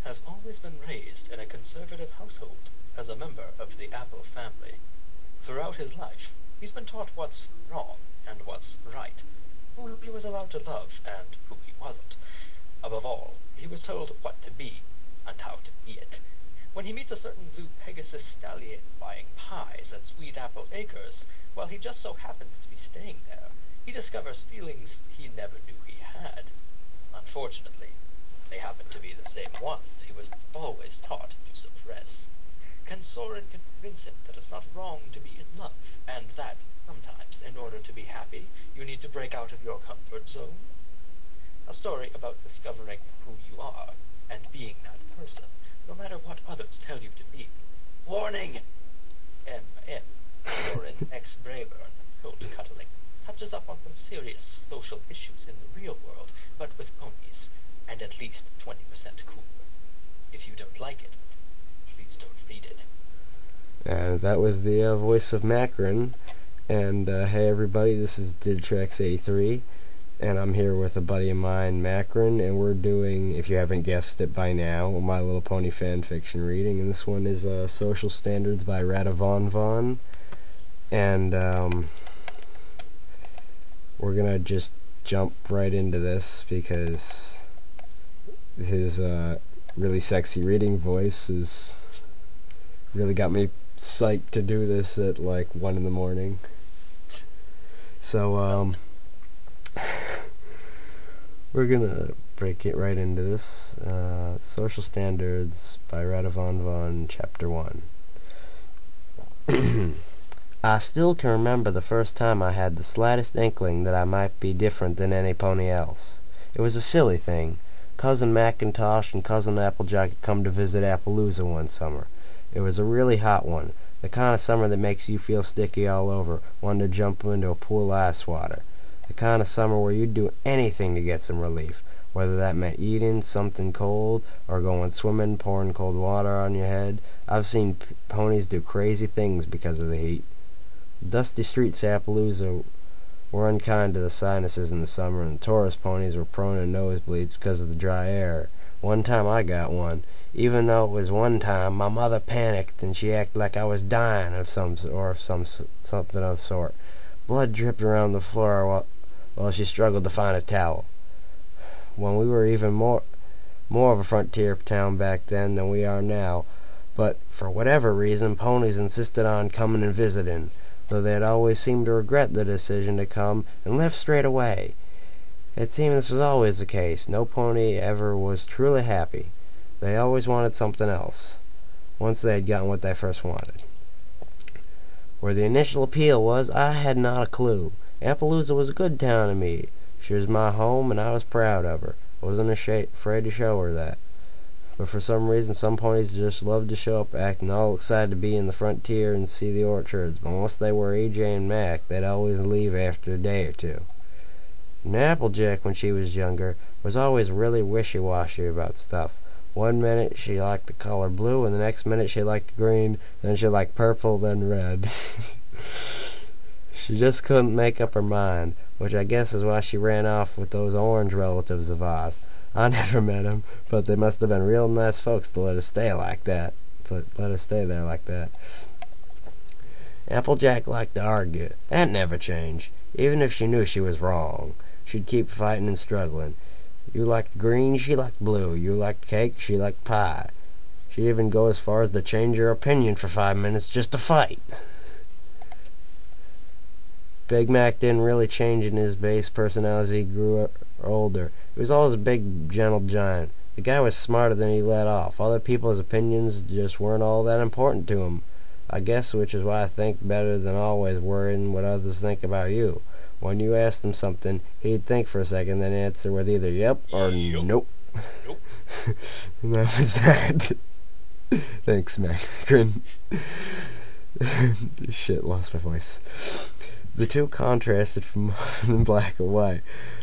has always been raised in a conservative household as a member of the Apple family. Throughout his life, he's been taught what's wrong and what's right, who he was allowed to love and who he wasn't. Above all, he was told what to be and how to be it. When he meets a certain blue Pegasus stallion buying pies at Sweet Apple Acres, while he just so happens to be staying there, he discovers feelings he never knew he had. Unfortunately, they happen to be the same ones he was always taught to suppress. Can Soarin convince him that it's not wrong to be in love, and that, sometimes, in order to be happy, you need to break out of your comfort zone? A story about discovering who you are, and being that person, no matter what others tell you to be. Warning! M.N. Soarin X Braeburn, cold cuddling, touches up on some serious social issues in the real world, but with ponies, and at least 20% cooler. If you don't like it, please don't read it. And that was the voice of Macron. And hey everybody, this is Digitrax83. And I'm here with a buddy of mine, Macron, and we're doing, if you haven't guessed it by now, a My Little Pony fanfiction reading, and this one is Social Standards by RadaVonVon. And we're gonna just jump right into this because his really sexy reading voice is really got me psyched to do this at like 1 in the morning. So we're gonna break it right into this. Social Standards by RadaVonVon, Chapter 1. I still can remember the first time I had the slightest inkling that I might be different than any pony else. It was a silly thing. Cousin Macintosh and Cousin Applejack had come to visit Appaloosa one summer. It was a really hot one, the kind of summer that makes you feel sticky all over, wanting to jump into a pool of ice water. The kind of summer where you'd do anything to get some relief, whether that meant eating something cold or going swimming, pouring cold water on your head. I've seen ponies do crazy things because of the heat. Dusty streets of Appaloosa were unkind to the sinuses in the summer, and the tourist ponies were prone to nosebleeds because of the dry air. One time I got one. Even though it was one time, my mother panicked and she acted like I was dying of something of the sort. Blood dripped around the floor while she struggled to find a towel. When we were even more of a frontier town back then than we are now, but for whatever reason, ponies insisted on coming and visiting, though they had always seemed to regret the decision to come and left straight away. It seemed this was always the case. No pony ever was truly happy. They always wanted something else, once they had gotten what they first wanted. Where the initial appeal was, I had not a clue. Appaloosa was a good town to me. She was my home, and I was proud of her. I wasn't afraid to show her that. But for some reason, some ponies just loved to show up acting all excited to be in the frontier and see the orchards. But unless they were AJ and Mac, they'd always leave after a day or two. And Applejack, when she was younger, was always really wishy-washy about stuff. One minute she liked the color blue, and the next minute she liked green, then she liked purple, then red. She just couldn't make up her mind, which I guess is why she ran off with those orange relatives of ours. I never met them, but they must have been real nice folks to let her stay like that. To let her stay there like that. Applejack liked to argue. That never changed. Even if she knew she was wrong, she'd keep fighting and struggling. You liked green, she liked blue. You liked cake, she liked pie. She'd even go as far as to change her opinion for 5 minutes just to fight. Big Mac didn't really change in his base personality as he grew older. He was always a big, gentle giant. The guy was smarter than he let off. Other people's opinions just weren't all that important to him. I guess which is why I think better than always worrying what others think about you. When you asked him something, he'd think for a second, then answer with either yep or nope. And that was that. Thanks, Macron. Shit, lost my voice. The two contrasted from black and white.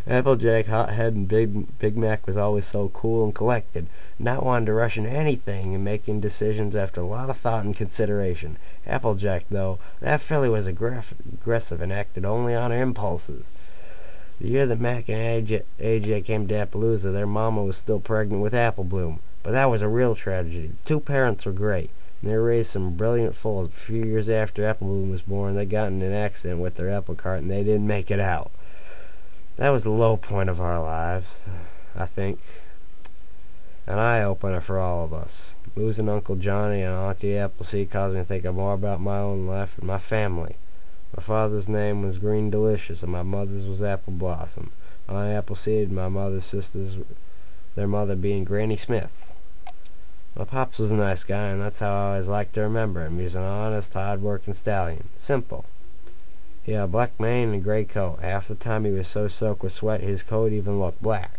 Applejack, hot-headed, and Big Mac was always so cool and collected, not wanting to rush into anything and making decisions after a lot of thought and consideration. Applejack, though, that filly was aggressive and acted only on her impulses. The year that Mac and AJ came to Appaloosa, their mama was still pregnant with Apple Bloom. But that was a real tragedy. The two parents were great, and they raised some brilliant foals. A few years after Apple Bloom was born, they got in an accident with their apple cart, and they didn't make it out. That was the low point of our lives, I think. An eye-opener for all of us. Losing Uncle Johnny and Auntie Appleseed caused me to think more about my own life and my family. My father's name was Green Delicious, and my mother's was Apple Blossom. Aunt Appleseed and my mother's sisters, their mother being Granny Smith. My pops was a nice guy, and that's how I always liked to remember him. He was an honest, hard-working stallion. Simple. He had a black mane and a gray coat. Half the time he was so soaked with sweat his coat even looked black.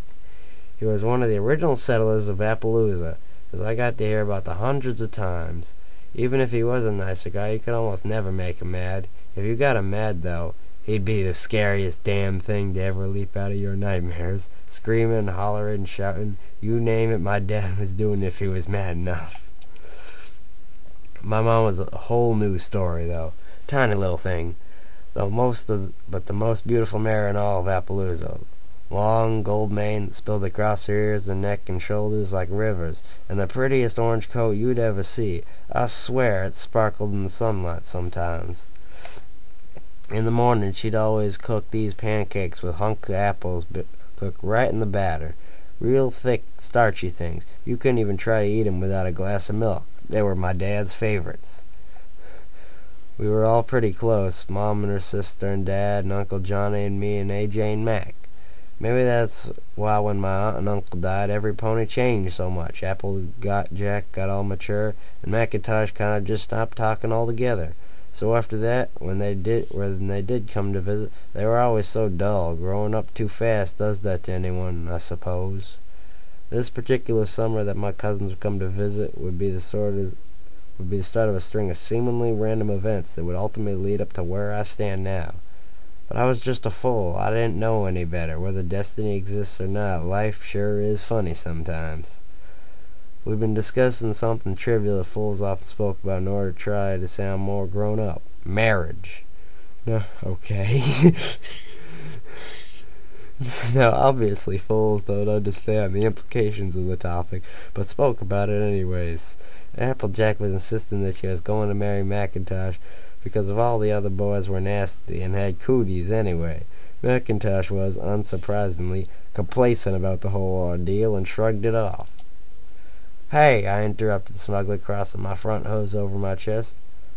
He was one of the original settlers of Appaloosa, as I got to hear about the hundreds of times. Even if he was a nicer guy, you could almost never make him mad. If you got him mad, though, he'd be the scariest damn thing to ever leap out of your nightmares. Screaming, hollering, shouting, you name it, my dad was doing it if he was mad enough. My mom was a whole new story, though. Tiny little thing. But the most beautiful mare in all of Appaloosa. Long gold mane that spilled across her ears and neck and shoulders like rivers, and the prettiest orange coat you'd ever see. I swear it sparkled in the sunlight sometimes. In the morning she'd always cook these pancakes with hunk of apples cooked right in the batter. Real thick, starchy things. You couldn't even try to eat 'em without a glass of milk. They were my dad's favorites. We were all pretty close, Mom and her sister and Dad and Uncle Johnny and me and AJ and Mac. Maybe that's why when my aunt and uncle died, every pony changed so much. Jack got all mature, and Macintosh kind of just stopped talking altogether. So after that, when they did come to visit, they were always so dull. Growing up too fast does that to anyone, I suppose. This particular summer that my cousins would come to visit would be the start of a string of seemingly random events that would ultimately lead up to where I stand now. But I was just a fool. I didn't know any better. Whether destiny exists or not, life sure is funny sometimes. We've been discussing something trivial that fools often spoke about in order to try to sound more grown up. Marriage. No, okay. Now, obviously, fools don't understand the implications of the topic, but spoke about it anyways. Applejack was insisting that she was going to marry Macintosh because of all the other boys were nasty and had cooties anyway. Macintosh was, unsurprisingly, complacent about the whole ordeal and shrugged it off. "Hey," I interrupted smugly, crossing my front hose over my chest.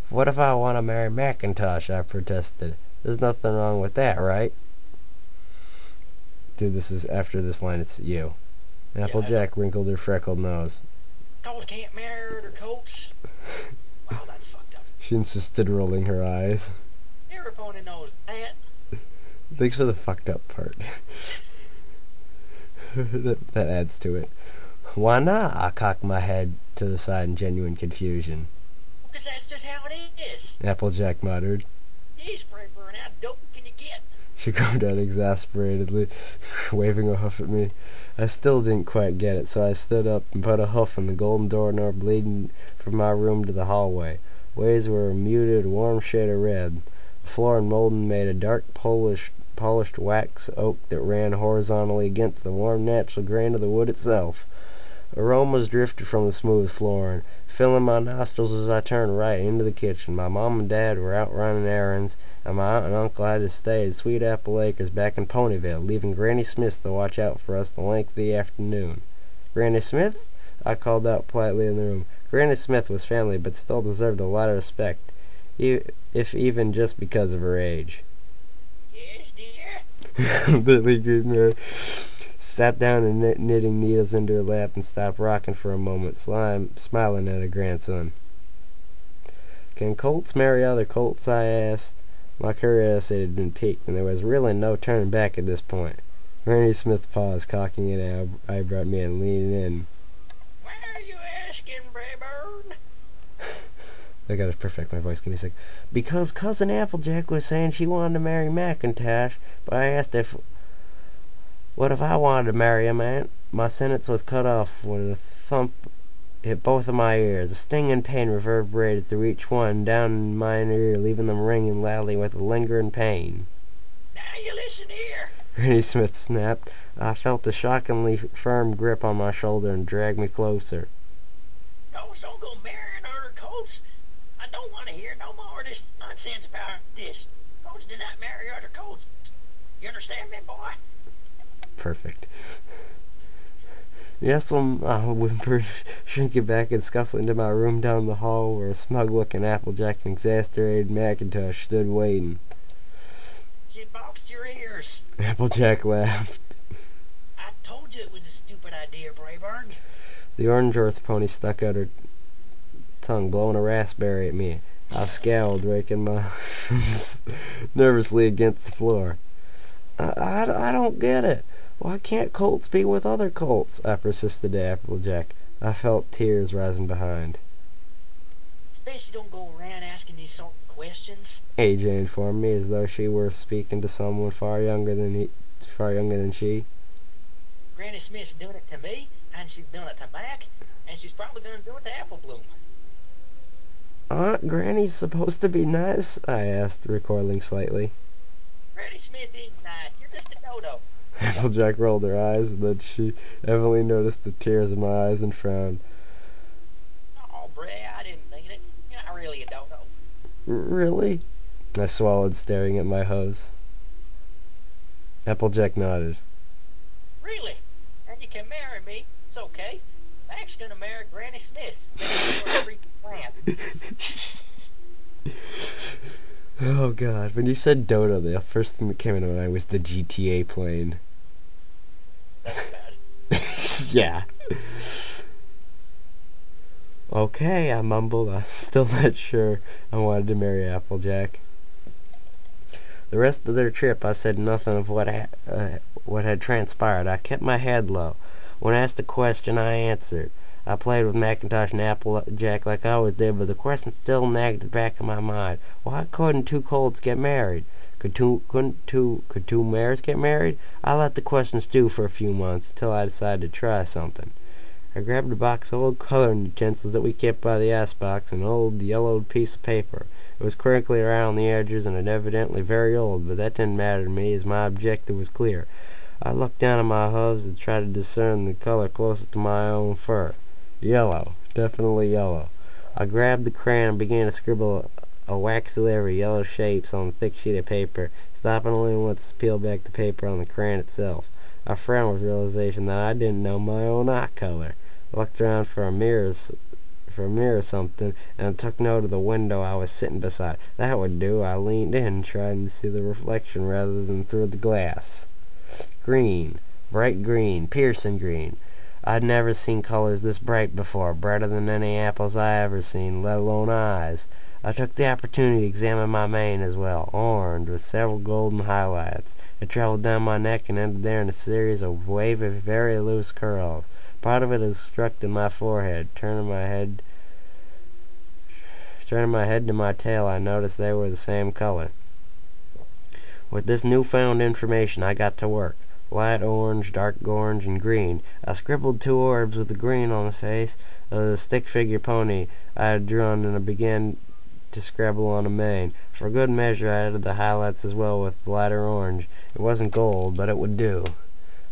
"What if I want to marry Macintosh?" I protested. "There's nothing wrong with that, right?" Dude, this is after this line, it's you. Applejack wrinkled her freckled nose. Colts can't marry their coats. Wow, that's fucked up. She insisted, rolling her eyes. Every pony knows that. Thanks for the fucked up part. that adds to it. "Why not?" I cocked my head to the side in genuine confusion. Because that's just how it is. Applejack muttered. Yes, Braeburn, how dope can you get? She groaned out exasperatedly, waving a hoof at me. I still didn't quite get it, so I stood up and put a hoof in the golden doorknob leading from my room to the hallway. Ways were a muted, warm shade of red. The floor and molding made a dark, polished wax oak that ran horizontally against the warm, natural grain of the wood itself. Aromas drifted from the smooth flooring, filling my nostrils as I turned right into the kitchen. My mom and dad were out running errands, and my aunt and uncle had to stay at Sweet Apple Acres back in Ponyville, leaving Granny Smith to watch out for us the length of the afternoon. "Granny Smith?" I called out politely in the room. Granny Smith was family, but still deserved a lot of respect, if even just because of her age. Yes, dear? Lily greeted her, sat down and knitting needles into her lap and stopped rocking for a moment, smiling at her grandson. "Can colts marry other colts?" I asked. My curiosity had been piqued, and there was really no turning back at this point. Granny Smith paused, cocking an eyebrow at me and leaning in. Why are you asking, Braeburn? I gotta perfect my voice. Give me a sec. "Because Cousin Applejack was saying she wanted to marry Macintosh, but I asked what if I wanted to marry him, Aunt?" My sentence was cut off when a thump hit both of my ears. A stinging pain reverberated through each one, down in my ear, leaving them ringing loudly with a lingering pain. Now you listen here. Granny Smith snapped. I felt a shockingly firm grip on my shoulder and dragged me closer. Colts don't go marrying other colts. I don't want to hear no more of this nonsense about this. Colts do not marry other colts. You understand me, boy? Perfect. Yes, I whimpered, shrinking back and scuffling to my room down the hall where a smug-looking Applejack and exasperated Macintosh stood waiting. She boxed your ears. Applejack laughed. I told you it was a stupid idea, Braeburn. The orange earth pony stuck out her tongue, blowing a raspberry at me. I scowled, raking my nervously against the floor. I don't get it. Why can't colts be with other colts? I persisted to Applejack. I felt tears rising behind. Especially don't go around asking these sorts of questions. AJ informed me, as though she were speaking to someone far younger than she. Granny Smith's doing it to me, and she's doing it to Mac, and she's probably going to do it to Apple Bloom. Aren't grannies supposed to be nice? I asked, recoiling slightly. Granny Smith is nice. You're just a dodo. Applejack rolled her eyes, and then she evidently noticed the tears in my eyes and frowned. Oh, Bray, I didn't mean it. You're not really a dodo. Really? I swallowed, staring at my hose. Applejack nodded. Really? And you can marry me. It's okay. Mac's going to marry Granny Smith. That's your plan. Oh, God. When you said dodo, the first thing that came into my mind was the GTA plane. That's bad. Yeah. Okay, I mumbled. I'm still not sure I wanted to marry Applejack. The rest of their trip, I said nothing of what had transpired. I kept my head low. When asked a question, I answered. I played with Macintosh and Applejack like I always did, but the question still nagged at the back of my mind. Why couldn't two colts get married? Could two mares get married? I let the question stew for a few months until I decided to try something. I grabbed a box of old coloring utensils that we kept by the icebox and an old yellowed piece of paper. It was crinkly around the edges and evidently very old, but that didn't matter to me as my objective was clear. I looked down at my hooves and tried to discern the color closest to my own fur. Yellow. Definitely yellow. I grabbed the crayon and began to scribble a waxy layer of yellow shapes on a thick sheet of paper, stopping only once to peel back the paper on the crayon itself. I frowned with realization that I didn't know my own eye color. I looked around for a mirror or something, and took note of the window I was sitting beside. That would do. I leaned in, trying to see the reflection rather than through the glass. Green. Bright green. Piercing green. I'd never seen colors this bright before, brighter than any apples I ever seen, let alone eyes. I took the opportunity to examine my mane as well, orange, with several golden highlights. It traveled down my neck and ended there in a series of wavy, very loose curls. Part of it is struck in my forehead. Turning my head to my tail, I noticed they were the same color. With this newfound information, I got to work. Light orange, dark orange, and green. I scribbled two orbs with the green on the face of the stick-figure pony I had drawn, and I began to scribble on a mane. For good measure, I added the highlights as well with lighter orange. It wasn't gold, but it would do.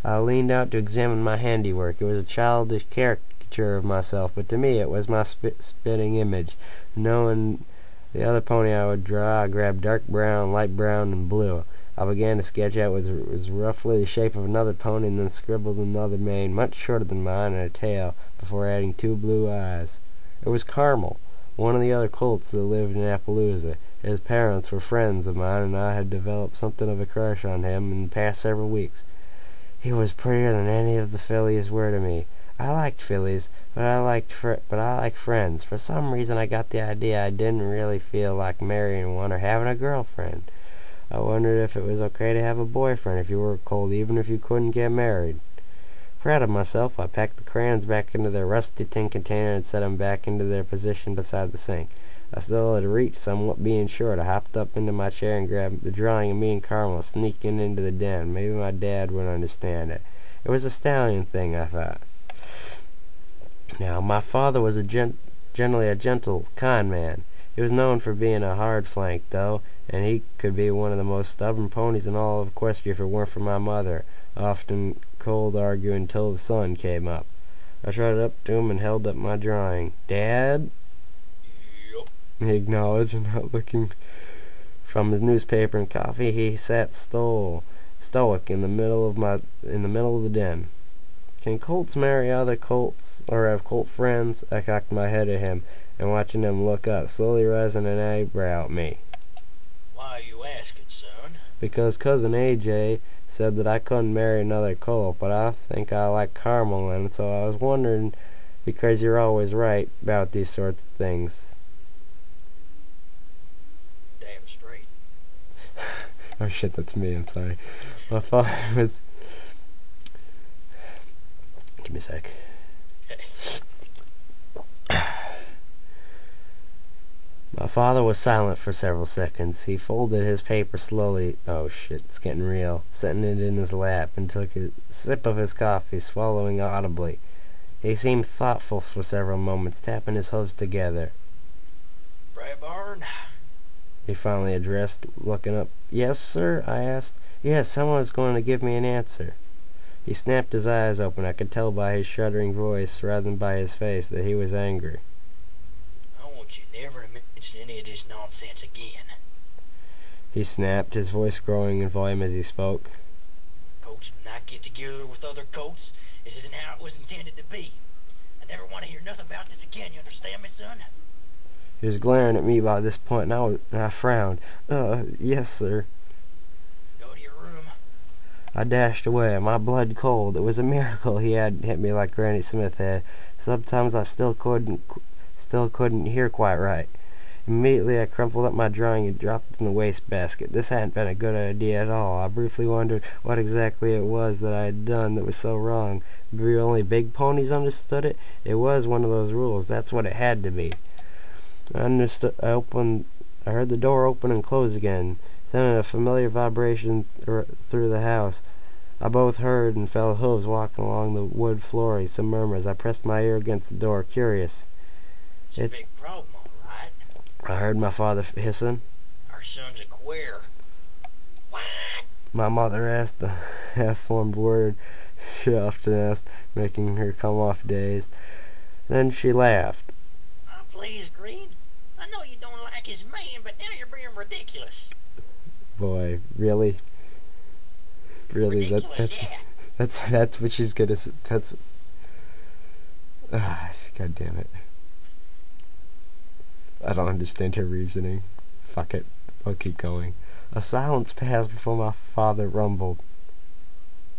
I leaned out to examine my handiwork. It was a childish caricature of myself, but to me it was my spitting image. Knowing the other pony I would draw, I grabbed dark brown, light brown, and blue. I began to sketch out what was roughly the shape of another pony, and then scribbled another mane, much shorter than mine, and a tail, before adding two blue eyes. It was Carmel, one of the other colts that lived in Appaloosa. His parents were friends of mine, and I had developed something of a crush on him in the past several weeks. He was prettier than any of the fillies were to me. I liked fillies, but I like friends. For some reason, I got the idea I didn't really feel like marrying one or having a girlfriend. I wondered if it was okay to have a boyfriend if you were cold, even if you couldn't get married. Proud of myself, I packed the crayons back into their rusty tin container and set them back into their position beside the sink. I still had reached, somewhat being short. I hopped up into my chair and grabbed the drawing of me and Carmel sneaking into the den. Maybe my dad would understand it. It was a stallion thing, I thought. Now, my father was generally a gentle, kind man. He was known for being a hard flank, though, and he could be one of the most stubborn ponies in all of Equestria if it weren't for my mother, often cold arguing until the sun came up. I trotted up to him and held up my drawing. "Dad?" Yup. He acknowledged, and not looking from his newspaper and coffee, he sat stoic in the middle of the den. "Can colts marry other colts, or have colt friends?" I cocked my head at him, and watching him look up, slowly raising an eyebrow at me. Why are you asking, son? "Because Cousin AJ said that I couldn't marry another colt, but I think I like caramel, and so I was wondering, because you're always right about these sorts of things." Damn straight. Oh shit, that's me, I'm sorry. My father was... Give me a sec. My father was silent for several seconds. He folded his paper slowly. Oh shit, it's getting real. Setting it in his lap and took a sip of his coffee, swallowing audibly. He seemed thoughtful for several moments, tapping his hooves together. Braeburn? He finally addressed, looking up. "Yes, sir?" I asked. "Yes, someone was going to give me an answer." He snapped his eyes open. I could tell by his shuddering voice, rather than by his face, that he was angry. I want you never to mention any of this nonsense again. He snapped, his voice growing in volume as he spoke. Colts do not get together with other colts. This isn't how it was intended to be. I never want to hear nothing about this again, you understand me, son? He was glaring at me by this point, and I frowned. Yes, sir." Go to your room. I dashed away, my blood cold. It was a miracle he hadn't hit me like Granny Smith had. Sometimes I still couldn't hear quite right. Immediately I crumpled up my drawing and dropped it in the wastebasket. This hadn't been a good idea at all. I briefly wondered what exactly it was that I had done that was so wrong. Maybe only big ponies understood it? It was one of those rules. That's what it had to be. I heard the door open and close again. Then a familiar vibration through the house. I both heard and felt hooves walking along the wood flooring. Some murmurs. I pressed my ear against the door, curious. It's a big problem, all right. I heard my father hissing. Our son's a queer. What? My mother asked, the half-formed word she often asked, making her come off dazed. Then she laughed. Oh, please, Green. I know you don't like his man, but now you're being ridiculous. Boy, really? Really? Ridiculous, That's what she's gonna say. That's... God damn it. I don't understand her reasoning. Fuck it. I'll keep going. A silence passed before my father rumbled.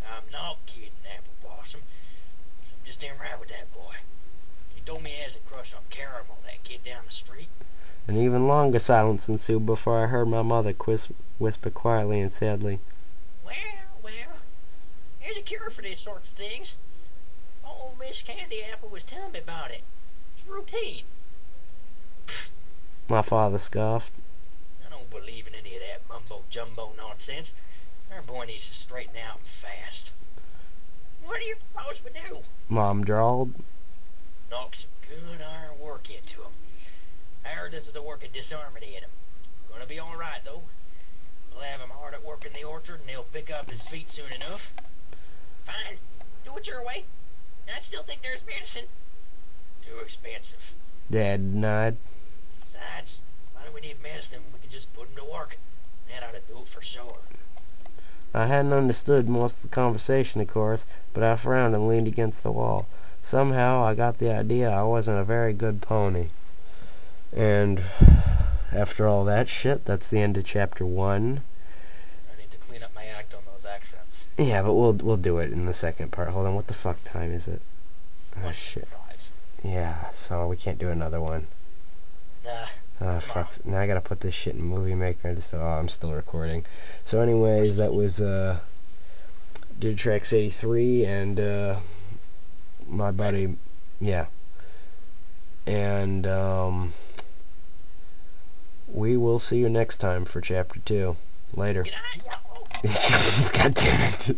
I'm not kidding, Apple Blossom. I'm just damn right with that boy. He told me he has a crush on Caramel, that kid down the street. An even longer silence ensued before I heard my mother whisper quietly and sadly. Well, there's a cure for these sorts of things. Old Miss Candy Apple was telling me about it. It's routine. My father scoffed. I don't believe in any of that mumbo-jumbo nonsense. Our boy needs to straighten out fast. What do you propose we do? Mom drawled. Knock some good iron work into him. I heard this is the work of disharmony in him. Gonna be alright, though. We'll have him hard at work in the orchard, and he'll pick up his feet soon enough. Fine. Do it your way. I still think there's medicine. Too expensive. Dad denied. Besides, why do we need medicine when we can just put him to work? That ought to do it for sure. I hadn't understood most of the conversation, of course, but I frowned and leaned against the wall. Somehow I got the idea I wasn't a very good pony. And after all that shit, that's the end of chapter 1. I need to clean up my act on those accents. Yeah, but we'll do it in the second part. Hold on, what the fuck time is it? Oh shit. 5. Yeah, so we can't do another one. Fuck. Now I gotta put this shit in Movie Maker. I'm still recording. So anyways, that was Did Tracks 83 and my buddy, yeah. And we will see you next time for chapter 2. Later. Good night, y'all. God damn it.